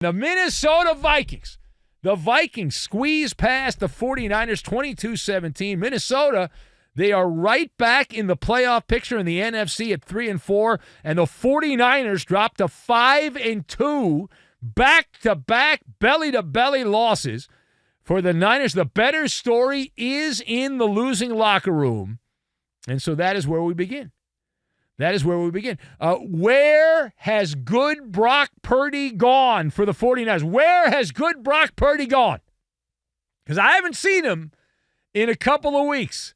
The Minnesota Vikings. The Vikings squeeze past the 49ers 22-17. Minnesota, they are right back in the playoff picture in the NFC at 3-4, and the 49ers dropped to 5-2, back-to-back, belly-to-belly losses for the Niners. The better story is in the losing locker room, and so that is where we begin. Where has good Brock Purdy gone for the 49ers? Where has good Brock Purdy gone? Because I haven't seen him in a couple of weeks.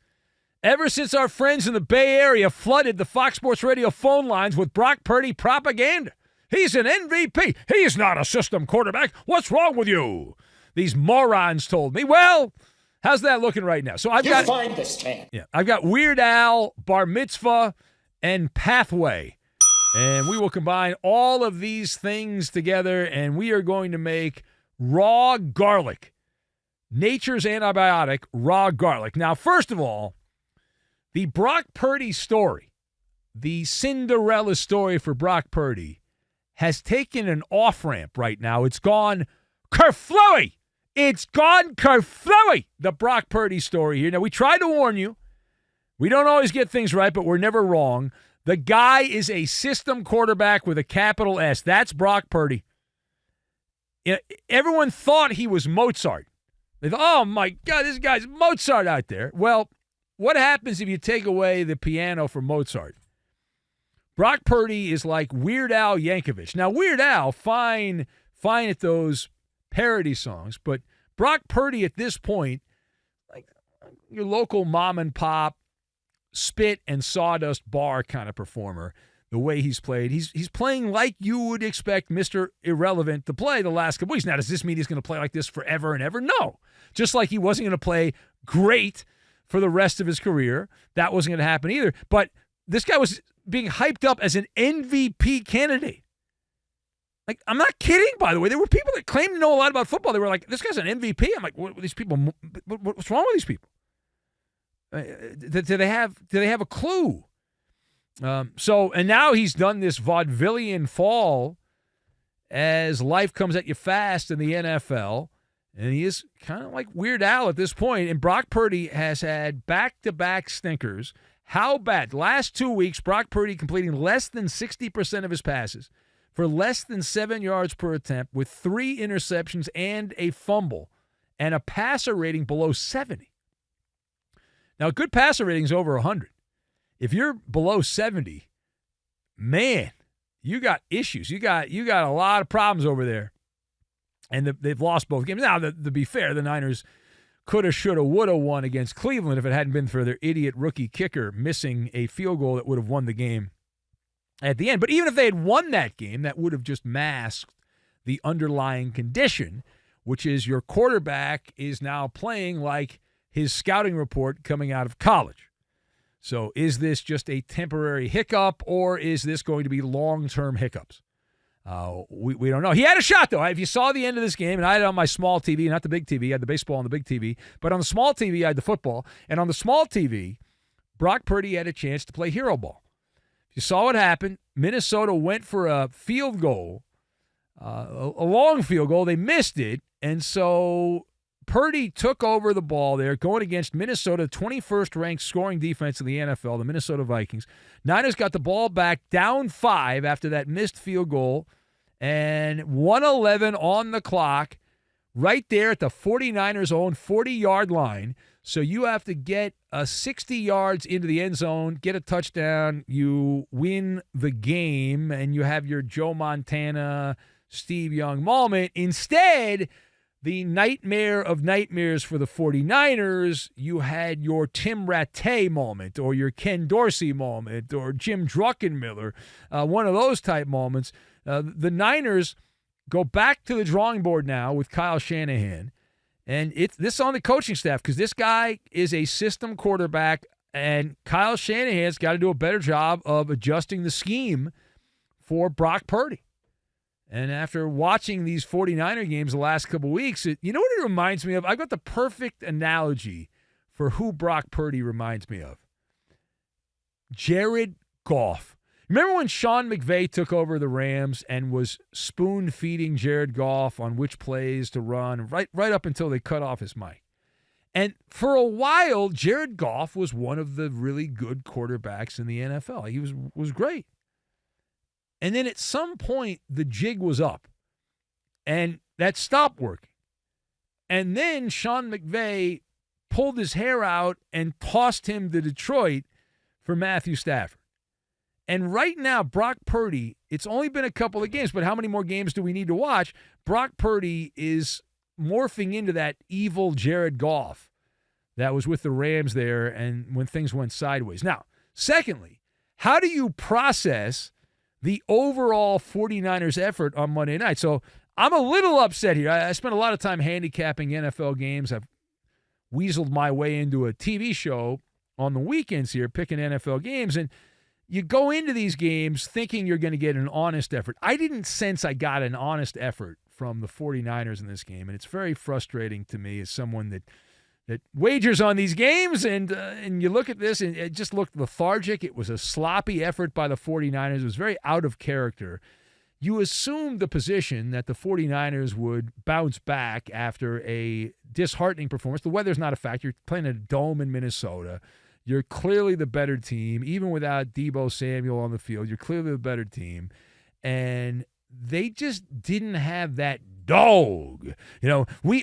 Ever since our friends in the Bay Area flooded the Fox Sports Radio phone lines with Brock Purdy propaganda. He's an MVP. He's not a system quarterback. What's wrong with you? These morons told me. Well, how's that looking right now? So I've find this man. Yeah, I've got Weird Al, Bar Mitzvah, and Pathway. And we will combine all of these things together, and we are going to make raw garlic. Nature's antibiotic, raw garlic. Now, first of all, the Brock Purdy story, the Cinderella story for Brock Purdy, has taken an off-ramp right now. It's gone kerflooey. It's gone kerflooey, the Brock Purdy story here. Now, we tried to warn you. We don't always get things right, but we're never wrong. The guy is a system quarterback with a capital S. That's Brock Purdy. Everyone thought he was Mozart. They thought, oh, my God, this guy's Mozart out there. Well, what happens if you take away the piano from Mozart? Brock Purdy is like Weird Al Yankovic. Now, Weird Al, fine at those parody songs, but Brock Purdy at this point, like your local mom and pop, spit and sawdust bar kind of performer, the way he's played. He's playing like you would expect Mr. Irrelevant to play the last couple weeks. Now, does this mean he's going to play like this forever and ever? No. Just like he wasn't going to play great for the rest of his career. That wasn't going to happen either. But this guy was being hyped up as an MVP candidate. Like, I'm not kidding, by the way. There were people that claimed to know a lot about football. They were like, this guy's an MVP. I'm like, what, these people, what's wrong with these people? Do they have a clue? And now he's done this vaudevillian fall as life comes at you fast in the NFL, and he is kind of like Weird Al at this point. And Brock Purdy has had back-to-back stinkers. How bad? Last 2 weeks, Brock Purdy completing less than 60% of his passes for less than 7 yards per attempt with 3 interceptions and a fumble and a passer rating below 70. Now, a good passer rating is over 100. If you're below 70, man, you got issues. You got a lot of problems over there. And they've lost both games. Now, to be fair, the Niners coulda, shoulda, woulda won against Cleveland if it hadn't been for their idiot rookie kicker missing a field goal that would have won the game at the end. But even if they had won that game, that would have just masked the underlying condition, which is your quarterback is now playing like his scouting report coming out of college. So is this just a temporary hiccup, or is this going to be long-term hiccups? We don't know. He had a shot, though. If you saw the end of this game, and I had it on my small TV, not the big TV. I had the baseball on the big TV. But on the small TV, I had the football. And on the small TV, Brock Purdy had a chance to play hero ball. If you saw what happened, Minnesota went for a field goal, a long field goal. They missed it. And so Purdy took over the ball there, going against Minnesota, 21st ranked scoring defense in the NFL, the Minnesota Vikings. Niners got the ball back down 5 after that missed field goal, and 1:11 on the clock, right there at the 49ers' own 40-yard line. So you have to get 60 yards into the end zone, get a touchdown, you win the game, and you have your Joe Montana, Steve Young moment. Instead, the nightmare of nightmares for the 49ers, you had your Tim Rattay moment or your Ken Dorsey moment or Jim Druckenmiller, one of those type moments. The Niners go back to the drawing board now with Kyle Shanahan, and this on the coaching staff because this guy is a system quarterback, and Kyle Shanahan's got to do a better job of adjusting the scheme for Brock Purdy. And after watching these 49er games the last couple weeks, you know what it reminds me of? I've got the perfect analogy for who Brock Purdy reminds me of. Jared Goff. Remember when Sean McVay took over the Rams and was spoon-feeding Jared Goff on which plays to run right up until they cut off his mic? And for a while, Jared Goff was one of the really good quarterbacks in the NFL. He was great. And then at some point, the jig was up, and that stopped working. And then Sean McVay pulled his hair out and tossed him to Detroit for Matthew Stafford. And right now, Brock Purdy, it's only been a couple of games, but how many more games do we need to watch? Brock Purdy is morphing into that evil Jared Goff that was with the Rams there and when things went sideways. Now, secondly, how do you process the overall 49ers effort on Monday night? So I'm a little upset here. I spent a lot of time handicapping NFL games. I've weaseled my way into a TV show on the weekends here, picking NFL games, and you go into these games thinking you're going to get an honest effort. I didn't sense I got an honest effort from the 49ers in this game, and it's very frustrating to me as someone that wagers on these games, and you look at this, and it just looked lethargic. It was a sloppy effort by the 49ers. It was very out of character. You assumed the position that the 49ers would bounce back after a disheartening performance. The weather's not a factor. You're playing a dome in Minnesota. You're clearly the better team. Even without Deebo Samuel on the field, you're clearly the better team. And they just didn't have that dog. You know, we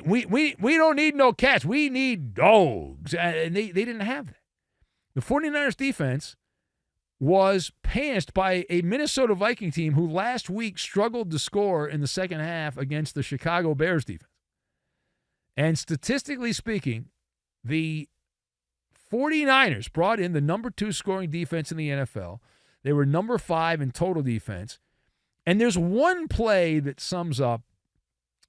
don't need no cats. We need dogs. And they didn't have that. The 49ers defense was passed by a Minnesota Viking team who last week struggled to score in the second half against the Chicago Bears defense. And statistically speaking, the 49ers brought in the number 2 scoring defense in the NFL. They were number 5 in total defense. And there's one play that sums up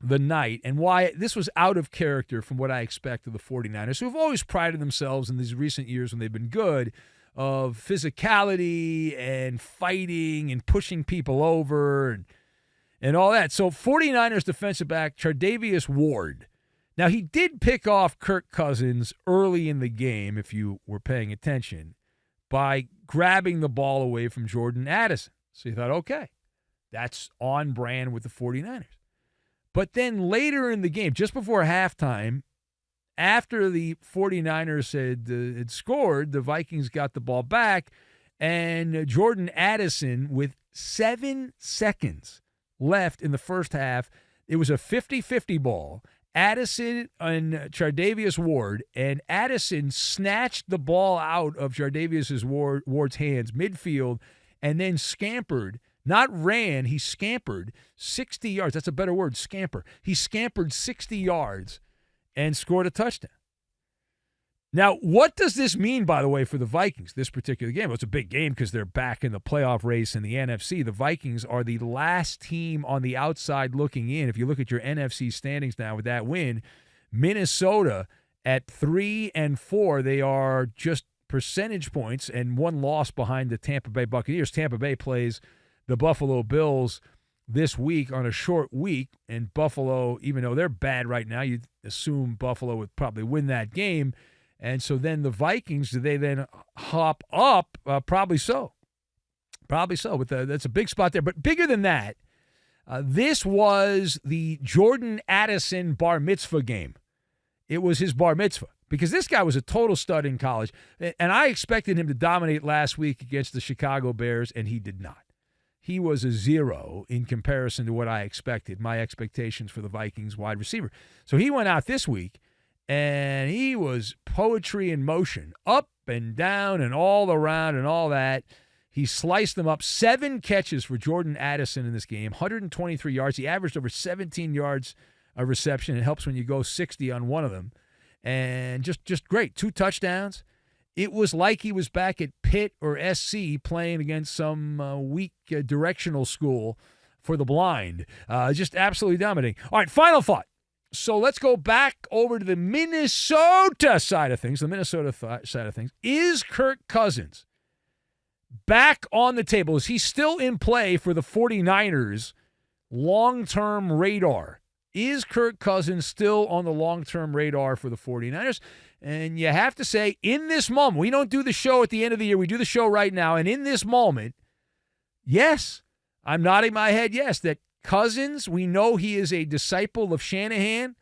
the night and why this was out of character from what I expect of the 49ers, who have always prided themselves in these recent years when they've been good, of physicality and fighting and pushing people over and all that. So 49ers defensive back Chardavius Ward. Now, he did pick off Kirk Cousins early in the game, if you were paying attention, by grabbing the ball away from Jordan Addison. So you thought, okay, that's on brand with the 49ers. But then later in the game, just before halftime, after the 49ers had scored, the Vikings got the ball back, and Jordan Addison, with 7 seconds left in the first half, it was a 50-50 ball. Addison and Chardavius Ward, and Addison snatched the ball out of Chardavius Ward's hands midfield and then scampered, not ran, he scampered 60 yards. That's a better word, scamper. He scampered 60 yards and scored a touchdown. Now, what does this mean, by the way, for the Vikings, this particular game? Well, it's a big game because they're back in the playoff race in the NFC. The Vikings are the last team on the outside looking in. If you look at your NFC standings now with that win, Minnesota at 3-4, they are just percentage points and one loss behind the Tampa Bay Buccaneers. Tampa Bay plays the Buffalo Bills this week on a short week, and Buffalo, even though they're bad right now, you'd assume Buffalo would probably win that game. And so then the Vikings, do they then hop up? Probably so. Probably so. That's a big spot there. But bigger than that, this was the Jordan Addison bar mitzvah game. It was his bar mitzvah because this guy was a total stud in college. And I expected him to dominate last week against the Chicago Bears, and he did not. He was a 0 in comparison to what I expected, my expectations for the Vikings wide receiver. So he went out this week, and he was poetry in motion, up and down and all around and all that. He sliced them up. 7 catches for Jordan Addison in this game, 123 yards. He averaged over 17 yards a reception. It helps when you go 60 on one of them. And just great. 2 touchdowns. It was like he was back at Pitt or SC playing against some weak directional school for the blind. Just absolutely dominating. All right, final thought. So let's go back over to the Minnesota side of things. The Minnesota side of things. Is Kirk Cousins back on the table? Is he still in play for the 49ers' long-term radar? Is Kirk Cousins still on the long-term radar for the 49ers? And you have to say, in this moment, we don't do the show at the end of the year. We do the show right now. And in this moment, Yes, I'm nodding my head, yes, that Cousins, we know he is a disciple of Shanahan,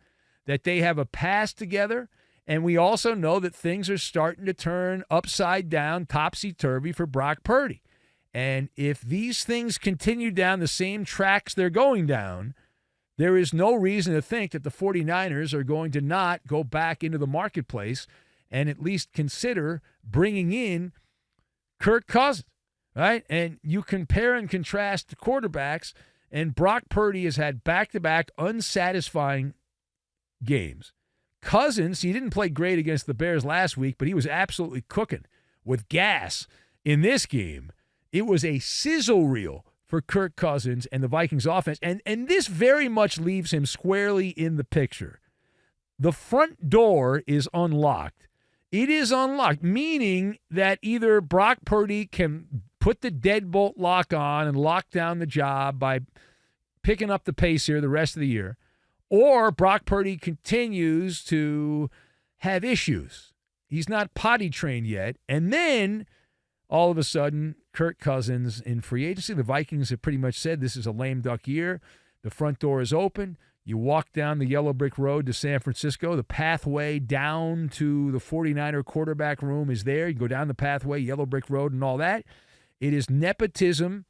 that they have a past together, and we also know that things are starting to turn upside down, topsy-turvy for Brock Purdy. And if these things continue down the same tracks they're going down, there is no reason to think that the 49ers are going to not go back into the marketplace and at least consider bringing in Kirk Cousins, right? And you compare and contrast the quarterbacks, and Brock Purdy has had back-to-back unsatisfying games. Cousins, he didn't play great against the Bears last week, but he was absolutely cooking with gas in this game. It was a sizzle reel for Kirk Cousins and the Vikings offense, and this very much leaves him squarely in the picture. The front door is unlocked. It is unlocked, meaning that either Brock Purdy can put the deadbolt lock on and lock down the job by picking up the pace here the rest of the year, or Brock Purdy continues to have issues. He's not potty trained yet. And then all of a sudden, Kirk Cousins in free agency. The Vikings have pretty much said this is a lame duck year. The front door is open. You walk down the yellow brick road to San Francisco. The pathway down to the 49er quarterback room is there. You go down the pathway, yellow brick road and all that. It is Nepotism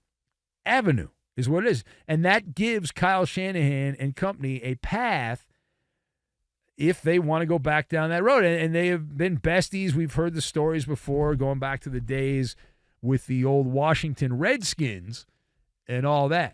Avenue is what it is. And that gives Kyle Shanahan and company a path if they want to go back down that road. And they have been besties. We've heard the stories before going back to the days with the old Washington Redskins and all that.